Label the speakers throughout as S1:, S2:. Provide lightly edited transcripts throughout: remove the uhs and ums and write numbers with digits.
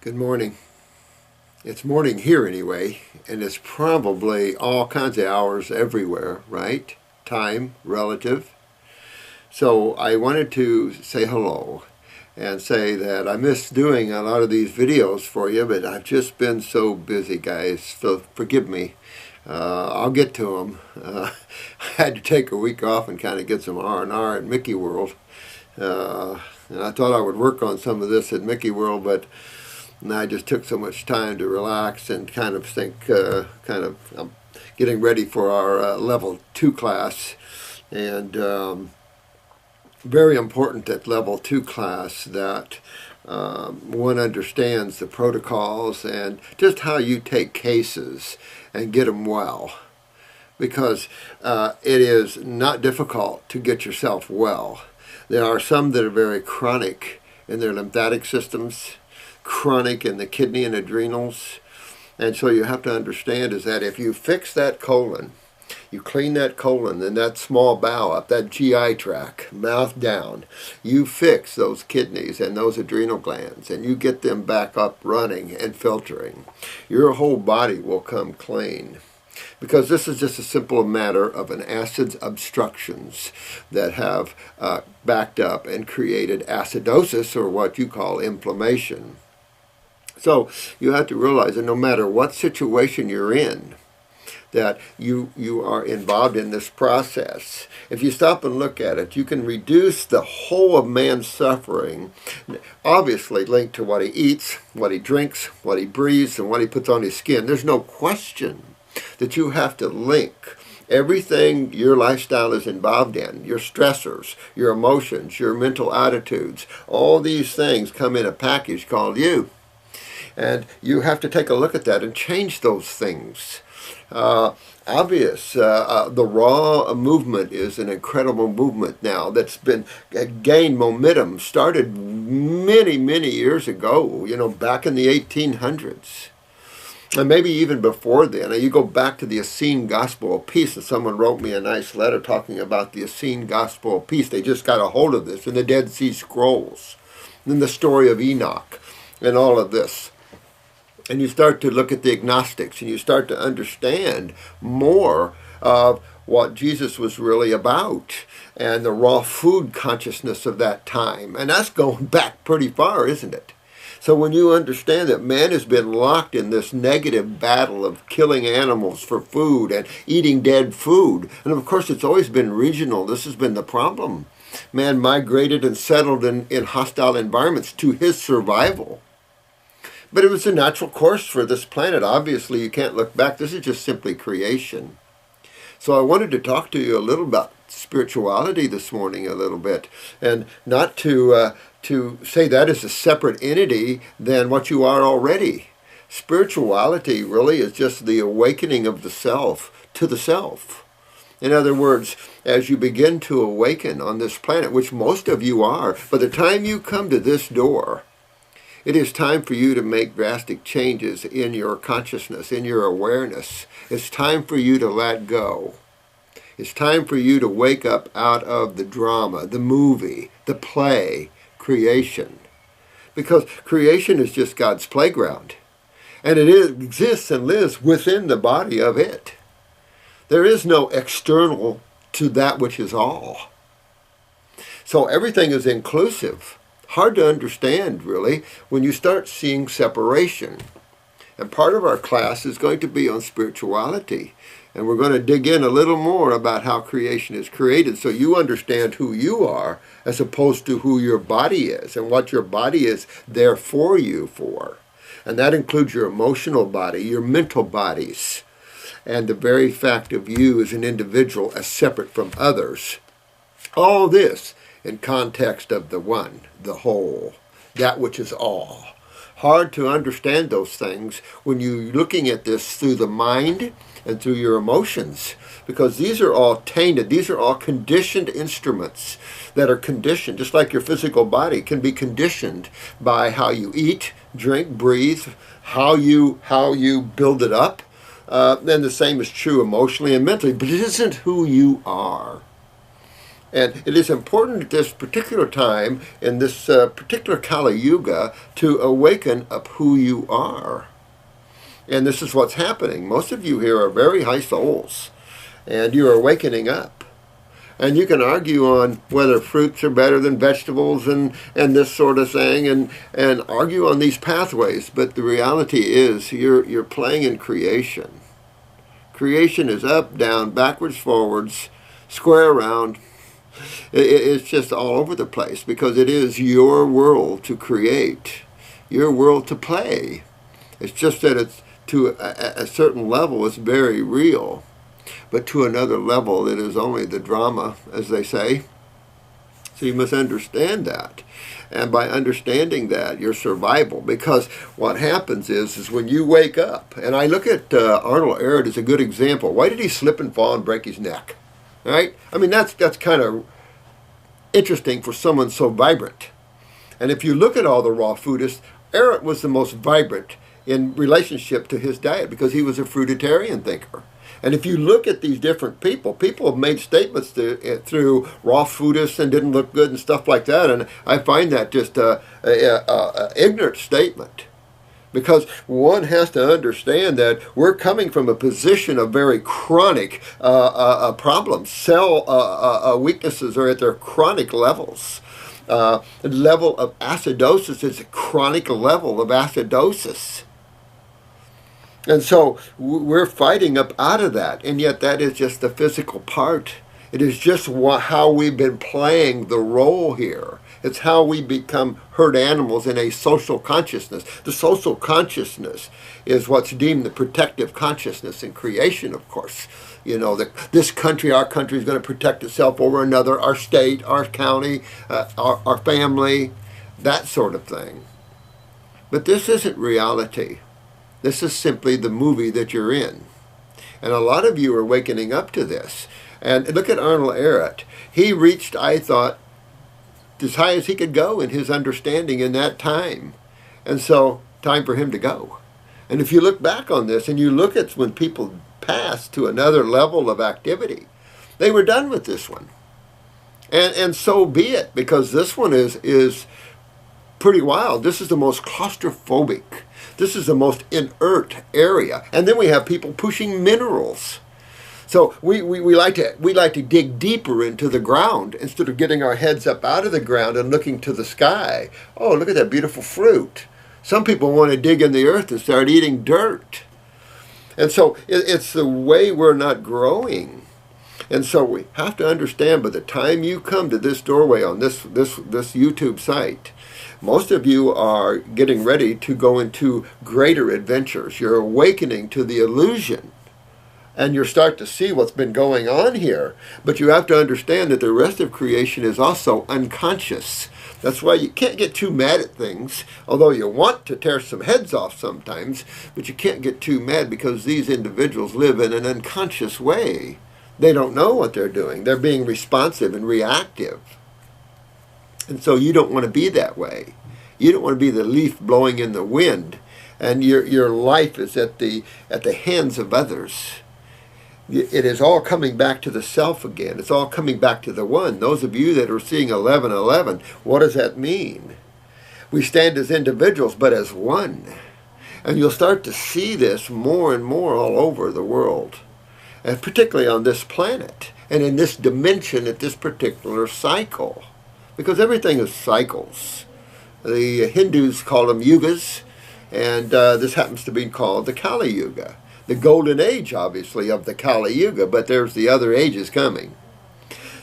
S1: Good morning. It's morning here anyway, and it's probably all kinds of hours everywhere, right? Time, relative. So I wanted to say hello and say that I miss doing a lot of these videos for you, but I've just been so busy, guys, so forgive me. I'll get to them. I had to take a week off and kind of get some R&R at Mickey World. And I thought I would work on some of this at Mickey World, and I just took so much time to relax and kind of think, getting ready for our level 2 class. And very important at level 2 class that one understands the protocols and just how you take cases and get them well. Because it is not difficult to get yourself well. There are some that are very chronic in their lymphatic systems, chronic in the kidney and adrenals. And so you have to understand is that if you fix that colon, you clean that colon and that small bowel up, that GI tract, mouth down, you fix those kidneys and those adrenal glands and you get them back up running and filtering, your whole body will come clean. Because this is just a simple matter of an acids obstructions that have backed up and created acidosis, or what you call inflammation. So you have to realize that no matter what situation you're in, that you are involved in this process. If you stop and look at it, you can reduce the whole of man's suffering, obviously linked to what he eats, what he drinks, what he breathes, and what he puts on his skin. There's no question that you have to link everything your lifestyle is involved in, your stressors, your emotions, your mental attitudes, all these things come in a package called you. And you have to take a look at that and change those things. The raw movement is an incredible movement now that's been gained momentum, started many years ago, back in the 1800s. And maybe even before then. You go back to the Essene Gospel of Peace, and someone wrote me a nice letter talking about the Essene Gospel of Peace. They just got a hold of this in the Dead Sea Scrolls, and the story of Enoch, and all of this. And you start to look at the agnostics, and you start to understand more of what Jesus was really about, and the raw food consciousness of that time. And that's going back pretty far, isn't it? So when you understand that man has been locked in this negative battle of killing animals for food and eating dead food, and of course it's always been regional, this has been the problem. Man migrated and settled in hostile environments to his survival. But it was a natural course for this planet. Obviously you can't look back, this is just simply creation. So I wanted to talk to you a little about spirituality this morning a little bit, and not to say that is a separate entity than what you are already. Spirituality really is just the awakening of the self to the self. In other words, as you begin to awaken on this planet, which most of you are, by the time you come to this door, it is time for you to make drastic changes in your consciousness, in your awareness. It's time for you to let go. It's time for you to wake up out of the drama, the movie, the play, creation. Because creation is just God's playground. And it exists and lives within the body of it. There is no external to that which is all. So everything is inclusive. Hard to understand, really, when you start seeing separation. And part of our class is going to be on spirituality. And we're going to dig in a little more about how creation is created so you understand who you are as opposed to who your body is and what your body is there for you for. And that includes your emotional body, your mental bodies, and the very fact of you as an individual as separate from others. All this in context of the one, the whole, that which is all. Hard to understand those things when you're looking at this through the mind and through your emotions, because these are all tainted. These are all conditioned instruments that are conditioned, just like your physical body can be conditioned by how you eat, drink, breathe, how you build it up. Then the same is true emotionally and mentally, but it isn't who you are. And it is important at this particular time, in this particular Kali Yuga, to awaken up who you are. And this is what's happening. Most of you here are very high souls, and you're awakening up. And you can argue on whether fruits are better than vegetables and this sort of thing, and argue on these pathways. But the reality is you're playing in creation. Creation is up, down, backwards, forwards, square, round. It's just all over the place, because it is your world to create, your world to play. It's just that it's to a certain level it's very real, but to another level it is only the drama, as they say. So you must understand that. And by understanding that, your survival, because what happens is when you wake up, and I look at Arnold Ehret as a good example. Why did he slip and fall and break his neck? Right? I mean, that's kind of interesting for someone so vibrant. And if you look at all the raw foodists, Ehret was the most vibrant in relationship to his diet, because he was a fruitarian thinker. And if you look at these different people have made statements through raw foodists and didn't look good and stuff like that. And I find that just an ignorant statement. Because one has to understand that we're coming from a position of very chronic problems. Cell weaknesses are at their chronic levels. The level of acidosis is a chronic level of acidosis. And so we're fighting up out of that. And yet that is just the physical part. It is just how we've been playing the role here. It's how we become herd animals in a social consciousness. The social consciousness is what's deemed the protective consciousness in creation, of course. You know, this country, our country, is going to protect itself over another, our state, our county, our family, that sort of thing. But this isn't reality. This is simply the movie that you're in. And a lot of you are wakening up to this. And look at Arnold Ehret. He reached, I thought, as high as he could go in his understanding in that time. And so, time for him to go. And if you look back on this and you look at when people passed to another level of activity, they were done with this one. And so be it, because this one is pretty wild. This is the most claustrophobic. This is the most inert area. And then we have people pushing minerals. So we like to dig deeper into the ground instead of getting our heads up out of the ground and looking to the sky. Oh, look at that beautiful fruit. Some people want to dig in the earth and start eating dirt. And so it's the way we're not growing. And so we have to understand, by the time you come to this doorway on this YouTube site, most of you are getting ready to go into greater adventures. You're awakening to the illusion. And you start to see what's been going on here. But you have to understand that the rest of creation is also unconscious. That's why you can't get too mad at things, although you want to tear some heads off sometimes, but you can't get too mad because these individuals live in an unconscious way. They don't know what they're doing. They're being responsive and reactive. And so you don't want to be that way. You don't want to be the leaf blowing in the wind, and your life is at the hands of others. It is all coming back to the self again. It's all coming back to the one. Those of you that are seeing 11:11, what does that mean? We stand as individuals, but as one. And you'll start to see this more and more all over the world, and particularly on this planet and in this dimension at this particular cycle. Because everything is cycles. The Hindus call them yugas, and this happens to be called the Kali Yuga. The golden age, obviously, of the Kali Yuga, but there's the other ages coming.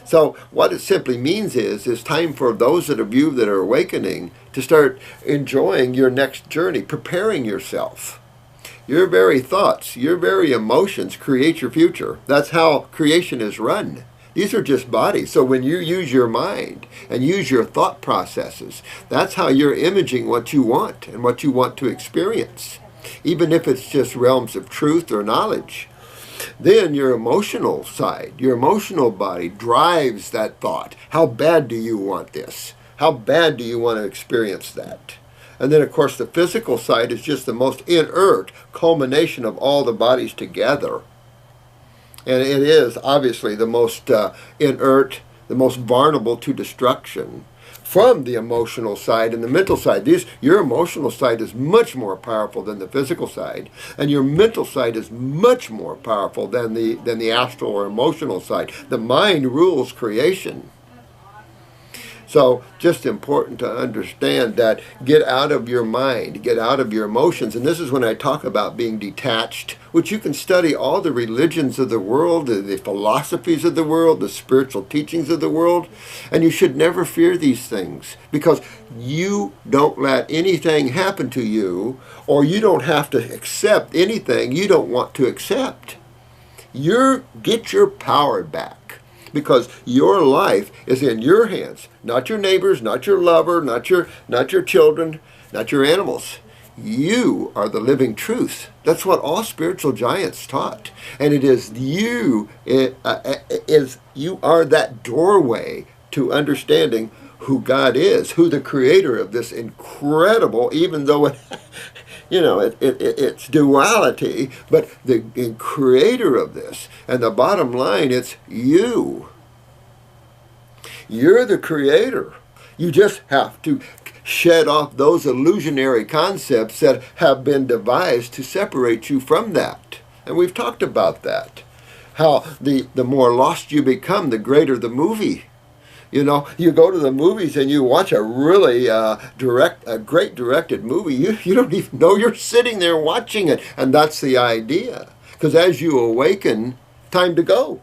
S1: So what it simply means is it's time for those of you that are awakening to start enjoying your next journey, preparing yourself. Your very thoughts, your very emotions create your future. That's how creation is run. These are just bodies. So when you use your mind and use your thought processes, that's how you're imaging what you want and what you want to experience, even if it's just realms of truth or knowledge. Then your emotional side, your emotional body drives that thought. How bad do you want this? How bad do you want to experience that? And then, of course, the physical side is just the most inert culmination of all the bodies together. And it is obviously the most inert, the most vulnerable to destruction from the emotional side and the mental side. Your emotional side is much more powerful than the physical side, and your mental side is much more powerful than the astral or emotional side. The mind rules creation. So just important to understand that. Get out of your mind, get out of your emotions. And this is when I talk about being detached, which you can study all the religions of the world, the philosophies of the world, the spiritual teachings of the world. And you should never fear these things, because you don't let anything happen to you, or you don't have to accept anything you don't want to accept. Get your power back. Because your life is in your hands, not your neighbors, not your lover, not your children, not your animals. You are the living truth. That's what all spiritual giants taught. And it is you are that doorway to understanding who God is, who the creator of this incredible, even though it's duality, but the creator of this. And the bottom line, it's you. You're the creator. You just have to shed off those illusionary concepts that have been devised to separate you from that. And we've talked about that. How the more lost you become, the greater the movie. You go to the movies and you watch a really great directed movie. You don't even know you're sitting there watching it. And that's the idea. Because as you awaken, time to go.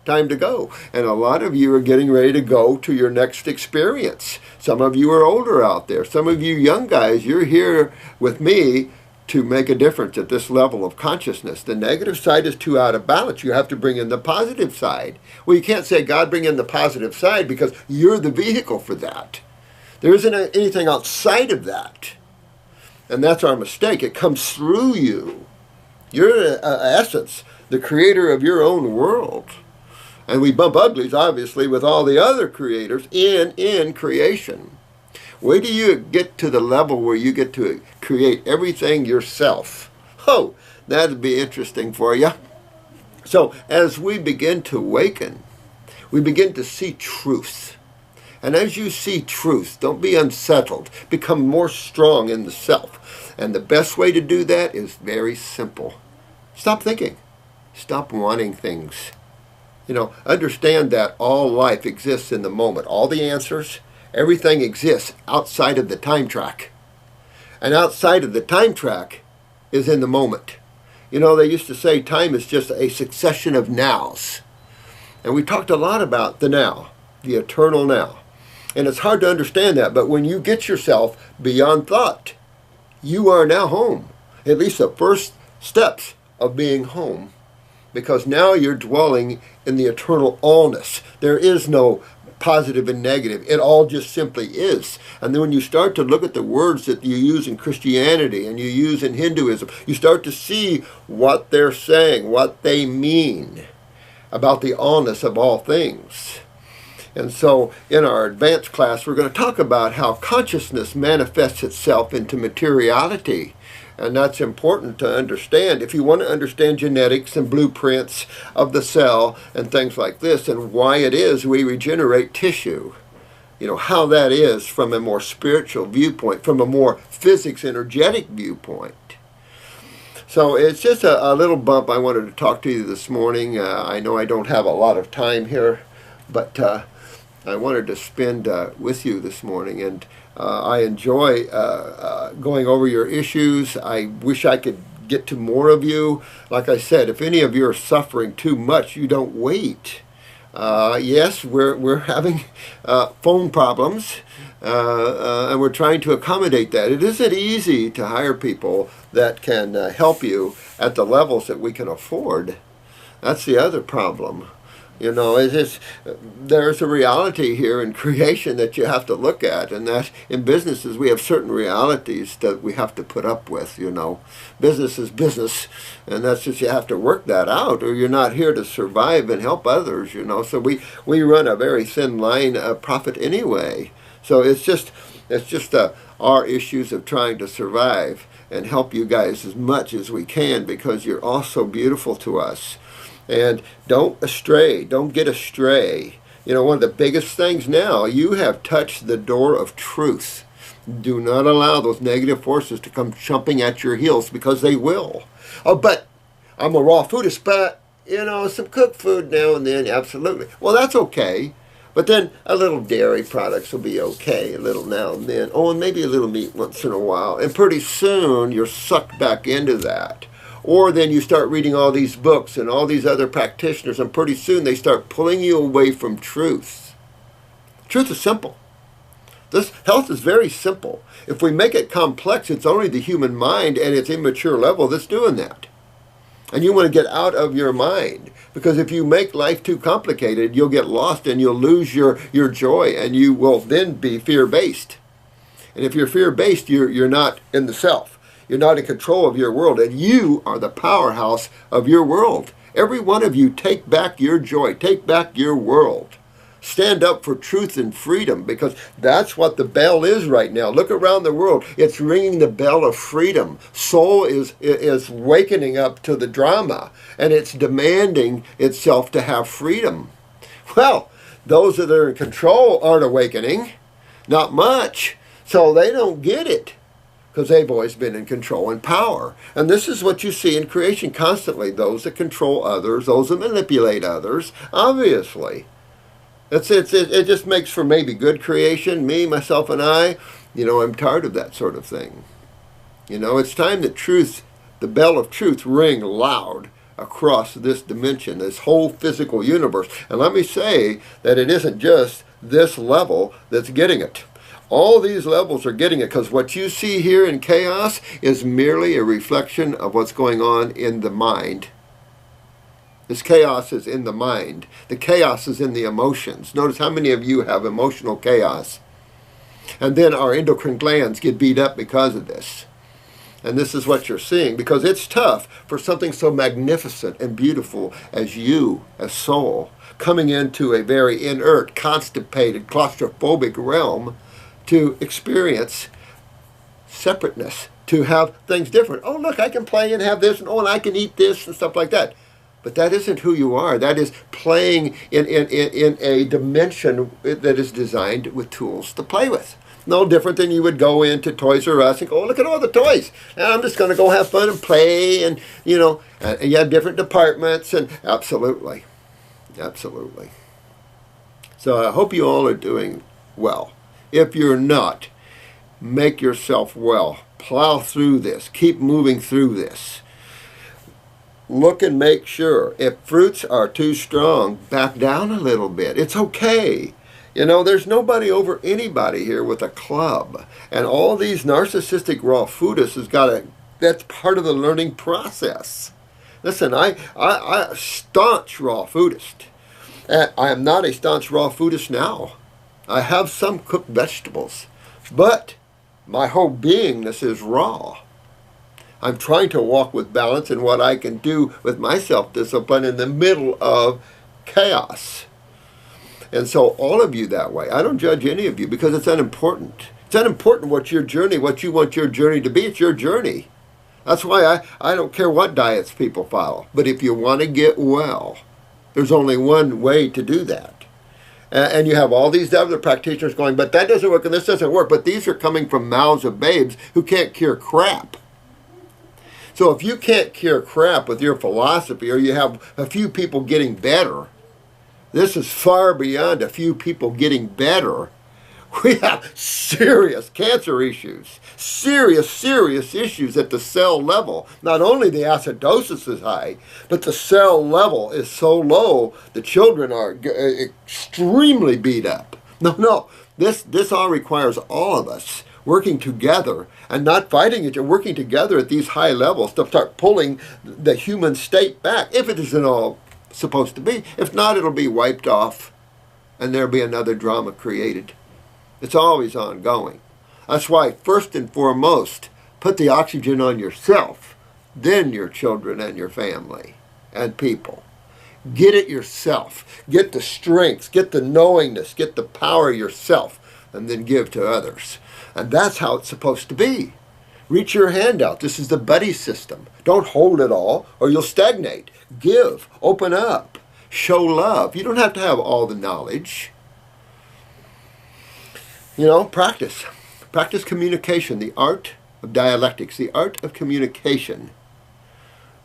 S1: Time to go. And a lot of you are getting ready to go to your next experience. Some of you are older out there. Some of you young guys, you're here with me to make a difference at this level of consciousness. The negative side is too out of balance. You have to bring in the positive side. Well, you can't say, God, bring in the positive side, because you're the vehicle for that. There isn't anything outside of that. And that's our mistake. It comes through you. You're, in essence, the creator of your own world. And we bump uglies, obviously, with all the other creators in creation. Wait till you get to the level where you get to create everything yourself. Oh, that'd be interesting for you. So as we begin to awaken, we begin to see truth. And as you see truth, don't be unsettled. Become more strong in the self. And the best way to do that is very simple. Stop thinking. Stop wanting things. Understand that all life exists in the moment. All the answers, everything exists outside of the time track. And outside of the time track is in the moment. They used to say time is just a succession of nows. And we talked a lot about the now, the eternal now. And it's hard to understand that, but when you get yourself beyond thought, you are now home. At least the first steps of being home. Because now you're dwelling in the eternal allness. There is no positive and negative. It all just simply is. And then when you start to look at the words that you use in Christianity and you use in Hinduism, you start to see what they're saying, what they mean about the allness of all things. And so in our advanced class, we're going to talk about how consciousness manifests itself into materiality. And that's important to understand if you want to understand genetics and blueprints of the cell and things like this, and why it is we regenerate tissue. How that is from a more spiritual viewpoint, from a more physics energetic viewpoint. So it's just a little bump I wanted to talk to you this morning. I know I don't have a lot of time here, but I wanted to spend with you this morning. And I enjoy going over your issues. I wish I could get to more of you. Like I said, if any of you are suffering too much, you don't wait. Yes, we're having phone problems, and we're trying to accommodate that. It isn't easy to hire people that can help you at the levels that we can afford. That's the other problem. There's a reality here in creation that you have to look at, and that in businesses we have certain realities that we have to put up with. Business is business, and that's just, you have to work that out, or you're not here to survive and help others. So we run a very thin line of profit anyway. So it's just our issues of trying to survive and help you guys as much as we can, because you're all so beautiful to us. And don't get astray. You know, one of the biggest things now, you have touched the door of truth. Do not allow those negative forces to come jumping at your heels, because they will. Oh, but I'm a raw foodist, but, you know, some cooked food now and then, absolutely. Well, that's okay. But then a little dairy products will be okay, a little now and then. Oh, and maybe a little meat once in a while. And pretty soon you're sucked back into that. Or then you start reading all these books and all these other practitioners, and pretty soon they start pulling you away from truth. Truth is simple. This health is very simple. If we make it complex, it's only the human mind and its immature level that's doing that. And you want to get out of your mind, because if you make life too complicated, you'll get lost and you'll lose your joy, and you will then be fear-based. And if you're fear-based, you're not in the self. You're not in control of your world, and you are the powerhouse of your world. Every one of you, take back your joy, take back your world. Stand up for truth and freedom, because that's what the bell is right now. Look around the world. It's ringing the bell of freedom. Soul is wakening up to the drama, and it's demanding itself to have freedom. Well, those that are in control aren't awakening. Not much. So they don't get it, because they've always been in control and power. And this is what you see in creation constantly. Those that control others, those that manipulate others, obviously. It just makes for maybe good creation, me, myself, and I. You know, I'm tired of that sort of thing. You know, it's time that truth, the bell of truth, ring loud across this dimension, this whole physical universe. And let me say that it isn't just this level that's getting it. All these levels are getting it, because what you see here in chaos is merely a reflection of what's going on in the mind. This chaos is in the mind. The chaos is in the emotions. Notice how many of you have emotional chaos. And then our endocrine glands get beat up because of this. And this is what you're seeing, because it's tough for something so magnificent and beautiful as you, as soul, coming into a very inert, constipated, claustrophobic realm, to experience separateness, to have things different. Oh, look, I can play and have this, and oh, and I can eat this and stuff like that. But that isn't who you are. That is playing in a dimension that is designed with tools to play with. No different than you would go into Toys R Us and go, oh, look at all the toys. And I'm just going to go have fun and play. And, you know, and you have different departments. And absolutely. Absolutely. So I hope you all are doing well. If you're not, make yourself well. Plow through this. Keep moving through this. Look and make sure. If fruits are too strong, back down a little bit. It's okay. You know, there's nobody over anybody here with a club. And all these narcissistic raw foodists has got to, that's part of the learning process. Listen, I staunch raw foodist. I am not a staunch raw foodist now. I have some cooked vegetables. But my whole beingness is raw. I'm trying to walk with balance in what I can do with my self-discipline in the middle of chaos. And so all of you that way. I don't judge any of you, because it's unimportant. It's unimportant what your journey, what you want your journey to be. It's your journey. That's why I don't care what diets people follow. But if you want to get well, there's only one way to do that. And you have all these other practitioners going, but that doesn't work and this doesn't work. But these are coming from mouths of babes who can't cure crap. So if you can't cure crap with your philosophy, or you have a few people getting better, this is far beyond a few people getting better. We have serious cancer issues, serious issues at the cell level. Not only the acidosis is high, but the cell level is so low, the children are extremely beat up. No, this all requires all of us working together and not fighting each other, working together at these high levels to start pulling the human state back, if it isn't all supposed to be. If not, it'll be wiped off and there'll be another drama created. It's always ongoing. That's why, first and foremost, put the oxygen on yourself, then your children and your family and people. Get it yourself. Get the strength, get the knowingness, get the power yourself, and then give to others. And that's how it's supposed to be. Reach your hand out. This is the buddy system. Don't hold it all or you'll stagnate. Give. Open up. show love. You don't have to have all the knowledge. You know, practice. Practice communication, the art of dialectics, the art of communication.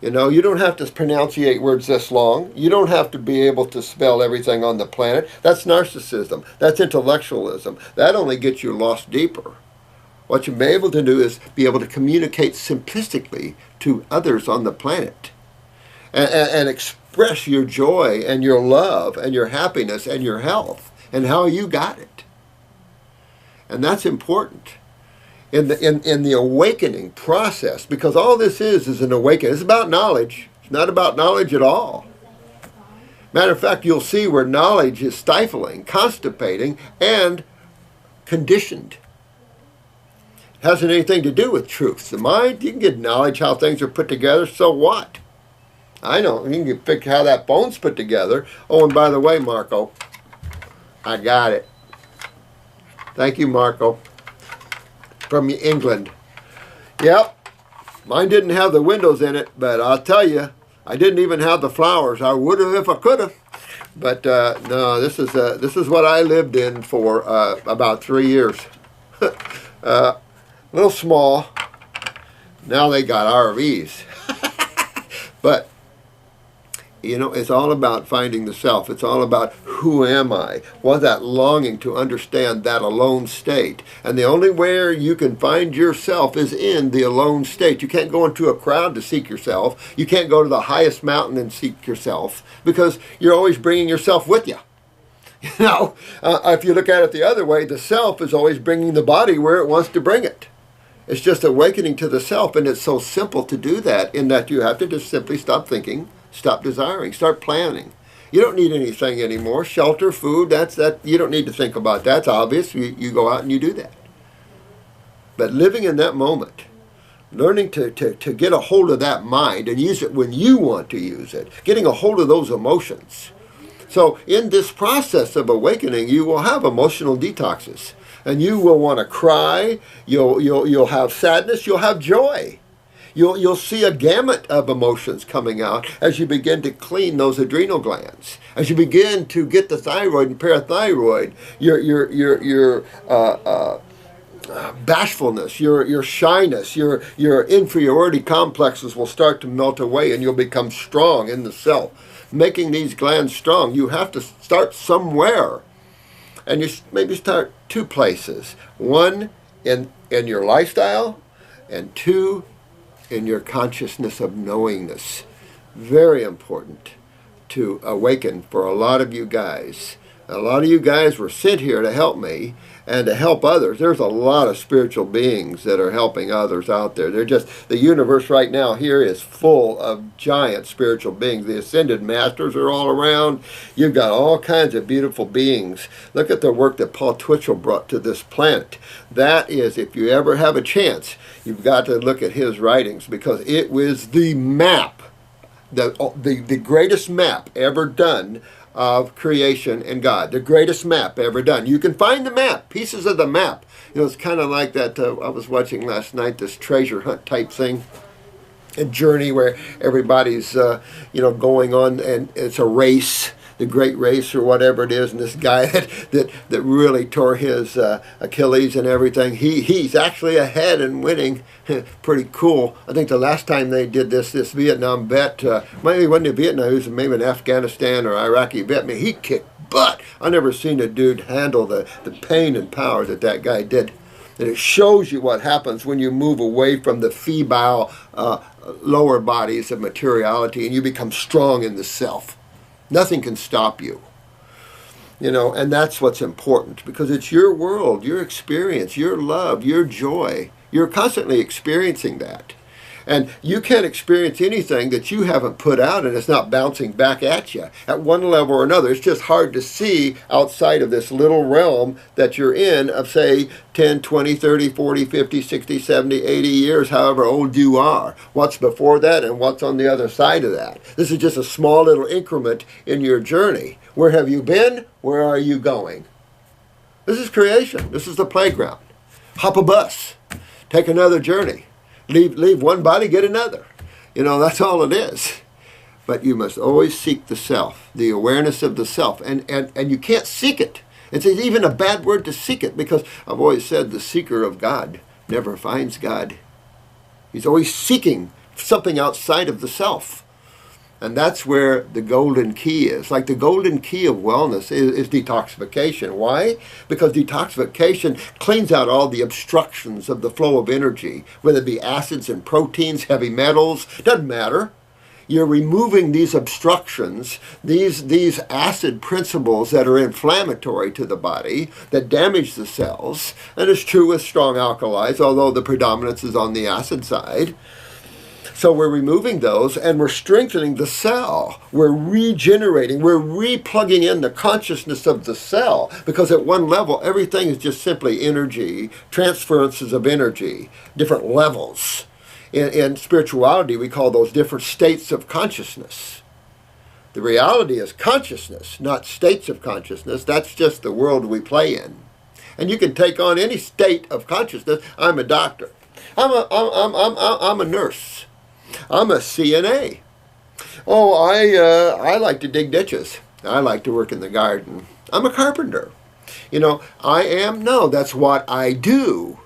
S1: You know, you don't have to pronunciate words this long. You don't have to be able to spell everything on the planet. That's narcissism. That's intellectualism. That only gets you lost deeper. What you'll be able to do is be able to communicate simplistically to others on the planet and express your joy and your love and your happiness and your health and how you got it. And that's important in the awakening process, because all this is an awakening. It's about knowledge. It's not about knowledge at all. Matter of fact, you'll see where knowledge is stifling, constipating, and conditioned. It hasn't anything to do with truth. The mind, you can get knowledge how things are put together, so what? I know, you can figure how that bone's put together. Oh, and by the way, Marco, I got it. Thank you, Marco, from England. Yep, mine didn't have the windows in it, but I'll tell you, I didn't even have the flowers. I would have if I could have. But no, this is what I lived in for about 3 years. A little small. Now they got RVs. But you know, it's all about finding the self. It's all about who am I? Well, that longing to understand that alone state. And the only way you can find yourself is in the alone state. You can't go into a crowd to seek yourself. You can't go to the highest mountain and seek yourself, because you're always bringing yourself with you. You know, if you look at it the other way, the self is always bringing the body where it wants to bring it. It's just awakening to the self, and it's so simple to do that, in that you have to just simply stop thinking, stop desiring, start planning. You don't need anything anymore. Shelter, food, that. You don't need to think about that. That's obvious. You go out and you do that. But living in that moment, learning to get a hold of that mind and use it when you want to use it, getting a hold of those emotions. So in this process of awakening, you will have emotional detoxes. And you will want to cry. You'll have sadness. You'll have joy. You'll see a gamut of emotions coming out as you begin to clean those adrenal glands, as you begin to get the thyroid and parathyroid, your bashfulness, your shyness, your inferiority complexes will start to melt away, and you'll become strong in the self. Making these glands strong, you have to start somewhere, and you maybe start 2 places: one in your lifestyle, and 2 in your consciousness of knowingness. Very important to awaken for a lot of you guys. A lot of you guys were sent here to help me and to help others. There's a lot of spiritual beings that are helping others out there. The universe right now here is full of giant spiritual beings. The ascended masters are all around. You've got all kinds of beautiful beings. Look at the work that Paul Twitchell brought to this planet. That is, if you ever have a chance, you've got to look at his writings, because it was the map, the greatest map ever done of creation and God. The greatest map ever done. You can find the map, pieces of the map. You know, it's kind of like that, I was watching last night, this treasure hunt type thing, a journey where everybody's, going on, and it's a race, the great race or whatever it is, and this guy that really tore his Achilles and everything, he's actually ahead and winning. Pretty cool. I think the last time they did this Vietnam vet, maybe it wasn't in Vietnam, it was maybe in Afghanistan or Iraqi vet. I mean, he kicked butt. I never seen a dude handle the pain and power that guy did. And it shows you what happens when you move away from the febrile lower bodies of materiality and you become strong in the self. Nothing can stop you. You know, and that's what's important, because it's your world, your experience, your love, your joy. You're constantly experiencing that. And you can't experience anything that you haven't put out and it's not bouncing back at you at one level or another. It's just hard to see outside of this little realm that you're in of, say, 10, 20, 30, 40, 50, 60, 70, 80 years, however old you are. What's before that and what's on the other side of that. This is just a small little increment in your journey. Where have you been? Where are you going? This is creation. This is the playground. Hop a bus. Take another journey. Leave one body, get another. You know, that's all it is. But you must always seek the self, the awareness of the self. And you can't seek it. It's even a bad word to seek it, because I've always said the seeker of God never finds God. He's always seeking something outside of the self. And that's where the golden key is. Like the golden key of wellness is detoxification. Why? Because detoxification cleans out all the obstructions of the flow of energy, whether it be acids and proteins, heavy metals, doesn't matter. You're removing these obstructions, these acid principles that are inflammatory to the body, that damage the cells. And it's true with strong alkalis, although the predominance is on the acid side. So we're removing those, and we're strengthening the cell. We're regenerating. We're replugging in the consciousness of the cell, because at one level, everything is just simply energy, transferences of energy, different levels. In spirituality, we call those different states of consciousness. The reality is consciousness, not states of consciousness. That's just the world we play in. And you can take on any state of consciousness. I'm a doctor. I'm a nurse. I'm a CNA. Oh, I like to dig ditches. I like to work in the garden. I'm a carpenter. No, that's what I do.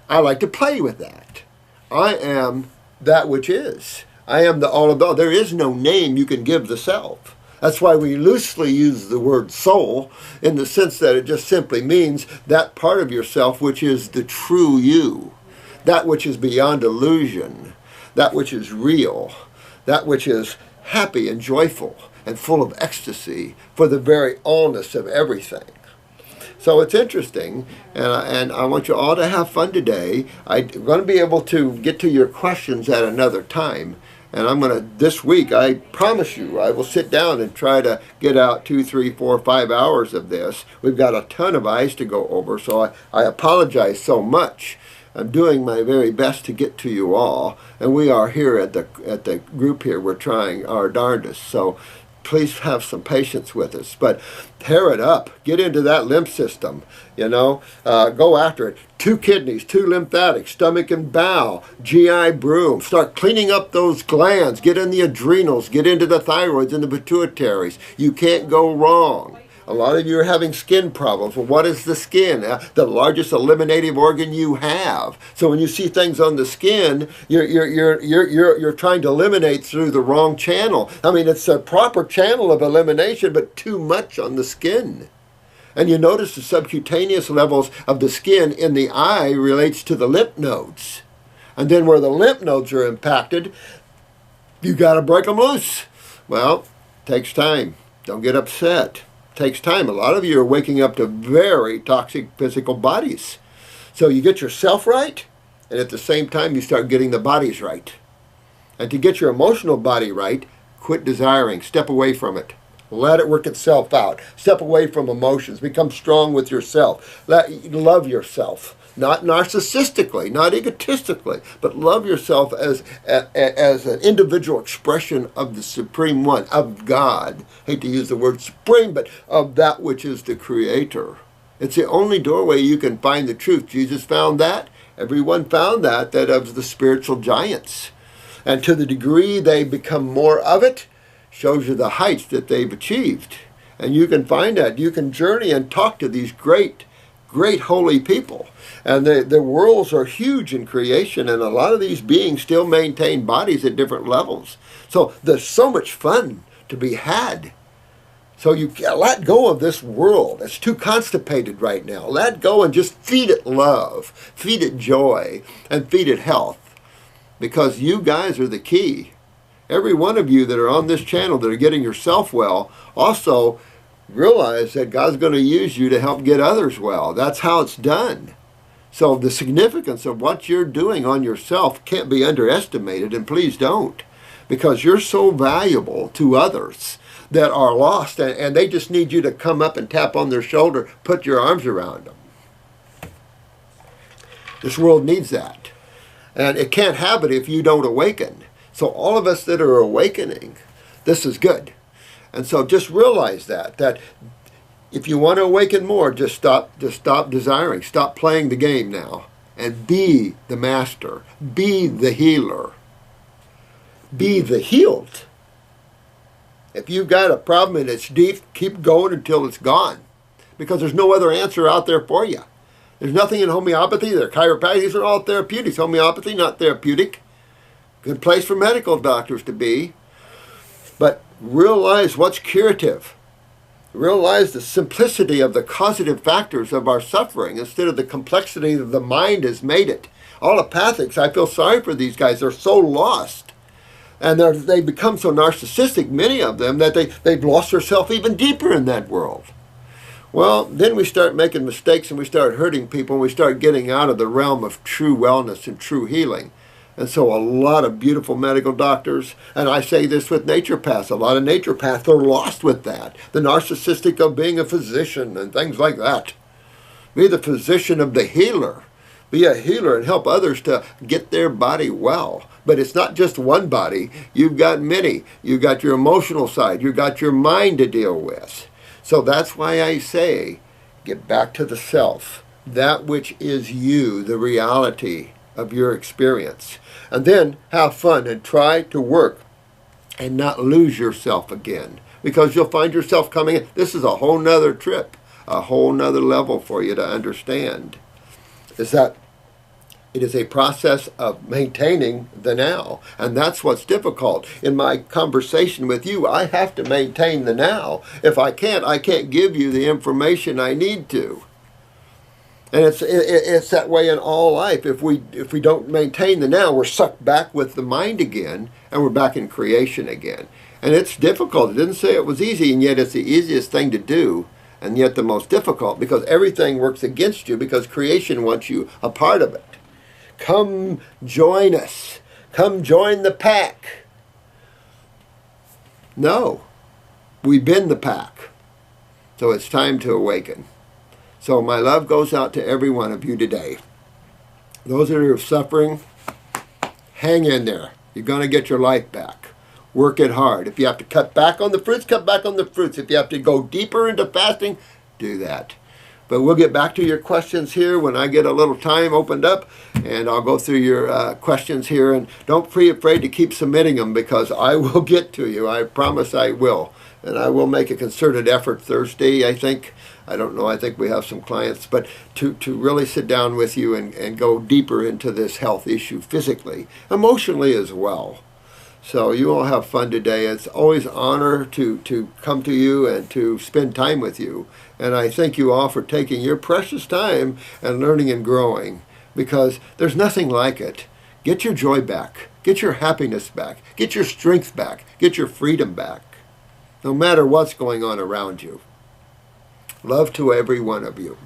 S1: I like to play with that. I am that which is. I am the all of all. There is no name you can give the self. That's why we loosely use the word soul, in the sense that it just simply means that part of yourself which is the true you, that which is beyond illusion, that which is real, that which is happy and joyful and full of ecstasy for the very allness of everything. So it's interesting, and I want you all to have fun today. I'm going to be able to get to your questions at another time. And I'm going to, this week, I promise you, I will sit down and try to get out 2, 3, 4, 5 hours of this. We've got a ton of eyes to go over, so I apologize so much. I'm doing my very best to get to you all. And we are here at the group here. We're trying our darndest. So please have some patience with us, but tear it up. Get into that lymph system, go after it. 2 kidneys, 2 lymphatics, stomach and bowel, GI broom. Start cleaning up those glands. Get in the adrenals, get into the thyroids and the pituitaries. You can't go wrong. A lot of you are having skin problems. Well, what is the skin? The largest eliminative organ you have. So when you see things on the skin, you're trying to eliminate through the wrong channel. I mean, it's a proper channel of elimination, but too much on the skin. And you notice the subcutaneous levels of the skin in the eye relates to the lymph nodes. And then where the lymph nodes are impacted, you got to break them loose. Well, takes time. Don't get upset. Takes time. A lot of you are waking up to very toxic physical bodies. So you get yourself right, and at the same time you start getting the bodies right. And to get your emotional body right, quit desiring. Step away from it. Let it work itself out. Step away from emotions. Become strong with yourself. Love yourself. Not narcissistically, not egotistically, but love yourself as an individual expression of the Supreme One, of God. I hate to use the word supreme, but of that which is the Creator. It's the only doorway you can find the truth. Jesus found that. Everyone found that of the spiritual giants. And to the degree they become more of it, shows you the heights that they've achieved. And you can find that. You can journey and talk to these great holy people. And the worlds are huge in creation, and a lot of these beings still maintain bodies at different levels. So there's so much fun to be had. So you let go of this world. It's too constipated right now. Let go and just feed it love, feed it joy, and feed it health. Because you guys are the key. Every one of you that are on this channel that are getting yourself well, also realize that God's going to use you to help get others well. That's how it's done. So the significance of what you're doing on yourself can't be underestimated, and please don't, because you're so valuable to others that are lost, and they just need you to come up and tap on their shoulder, put your arms around them. This world needs that, and it can't have it if you don't awaken. So all of us that are awakening, this is good. And so just realize that if you want to awaken more, just stop desiring. Stop playing the game now. And be the master. Be the healer. Be the healed. If you've got a problem and it's deep, keep going until it's gone. Because there's no other answer out there for you. There's nothing in homeopathy. They're chiropractic. These are all therapeutics. Homeopathy, not therapeutic. Good place for medical doctors to be. But realize what's curative. Realize the simplicity of the causative factors of our suffering instead of the complexity that the mind has made it. Allopathics, I feel sorry for these guys. They're so lost. And they become so narcissistic, many of them, that they've lost themselves even deeper in that world. Well, then we start making mistakes and we start hurting people and we start getting out of the realm of true wellness and true healing. And so a lot of beautiful medical doctors, and I say this with naturopaths, a lot of naturopaths are lost with that. The narcissistic of being a physician and things like that. Be the physician of the healer. Be a healer and help others to get their body well. But it's not just one body. You've got many. You've got your emotional side. You've got your mind to deal with. So that's why I say, get back to the self. That which is you, the reality of your experience. And then have fun and try to work and not lose yourself again. Because you'll find yourself coming in. This is a whole nother trip. A whole nother level for you to understand. Is that it is a process of maintaining the now. And that's what's difficult. In my conversation with you, I have to maintain the now. If I can't give you the information I need to. And it's that way in all life. If we don't maintain the now, we're sucked back with the mind again, and we're back in creation again. And it's difficult. It didn't say it was easy, and yet it's the easiest thing to do, and yet the most difficult, because everything works against you, because creation wants you a part of it. Come join us. Come join the pack. No, we've been the pack. So it's time to awaken. So my love goes out to every one of you today. Those that are suffering, hang in there. You're going to get your life back. Work it hard. If you have to cut back on the fruits, cut back on the fruits. If you have to go deeper into fasting, do that. But we'll get back to your questions here when I get a little time opened up, and I'll go through your questions here. And don't be afraid to keep submitting them, because I will get to you. I promise I will. And I will make a concerted effort Thursday, I think. I don't know, I think we have some clients, but to really sit down with you and go deeper into this health issue physically, emotionally as well. So you all have fun today. It's always an honor to come to you and to spend time with you. And I thank you all for taking your precious time and learning and growing, because there's nothing like it. Get your joy back. Get your happiness back. Get your strength back. Get your freedom back. No matter what's going on around you. Love to every one of you.